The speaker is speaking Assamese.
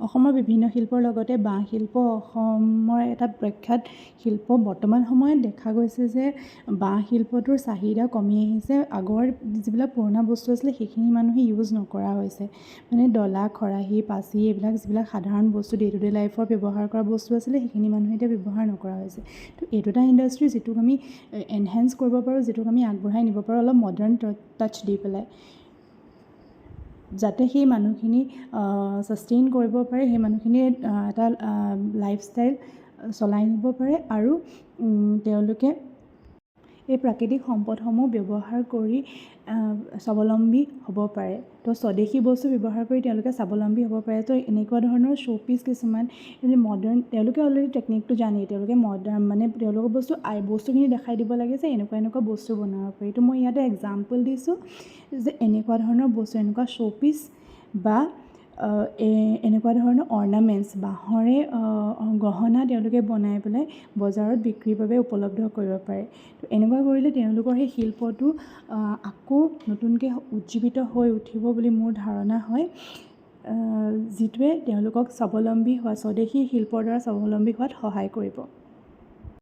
অসমৰ বিভিন্ন শিল্পৰ লগতে বাঁহ শিল্প অসমৰ এটা প্ৰখ্যাত শিল্প। বৰ্তমান সময়ত দেখা গৈছে যে বাঁহ শিল্পটোৰ চাহিদা কমি আহিছে। আগৰ যিবিলাক পুৰণা বস্তু আছিলে সেইখিনি মানুহে ইউজ নকৰা হৈছে। মানে ডলা, খৰাহী, পাচি এইবিলাক যিবিলাক সাধাৰণ বস্তু ডে টু ডে লাইফৰ ব্যৱহাৰ কৰা বস্তু আছিলে সেইখিনি মানুহে এতিয়া ব্যৱহাৰ নকৰা হৈছে। তো এইটো এটা ইণ্ডাষ্ট্ৰি যিটোক আমি এনহেঞ্চ কৰিব পাৰোঁ, যিটোক আমি আগবঢ়াই নিব পাৰোঁ অলপ মডাৰ্ণ টাচ দি পেলাই, যাতে সেই মানুহখিনি ছাষ্টেইন কৰিব পাৰে, সেই মানুহখিনিয়ে এটা লাইফষ্টাইল চলাই নিব পাৰে আৰু তেওঁলোকে এই প্ৰাকৃতিক সম্পদসমূহ ব্যৱহাৰ কৰি স্বাৱলম্বী হ'ব পাৰে। তো স্বদেশী বস্তু ব্যৱহাৰ কৰি তেওঁলোকে স্বাৱলম্বী হ'ব পাৰে। তো এনেকুৱা ধৰণৰ শ্ব'পিচ কিছুমান মডাৰ্ণ, তেওঁলোকে অলৰেডি টেকনিকটো জানেই, তেওঁলোকে মডাৰ্ণ মানে তেওঁলোকৰ বস্তুখিনি দেখাই দিব লাগে যে এনেকুৱা বস্তু বনাব পাৰি। তো মই ইয়াতে এক্সাম্পল দিছোঁ যে এনেকুৱা ধৰণৰ বস্তু, এনেকুৱা শ্ব'পিচ বা এনেকুৱা ধৰণৰ অৰ্নামেণ্টছ, বাঁহৰে গহনা তেওঁলোকে বনাই পেলাই বজাৰত বিক্ৰীৰ বাবে উপলব্ধ কৰিব পাৰে। তো এনেকুৱা কৰিলে তেওঁলোকৰ সেই শিল্পটো আকৌ নতুনকৈ উজ্জীৱিত হৈ উঠিব বুলি মোৰ ধাৰণা হয়, যিটোৱে তেওঁলোকক স্বাৱলম্বী হোৱা, স্বদেশী শিল্পৰ দ্বাৰা স্বাৱলম্বী হোৱাত সহায় কৰিব।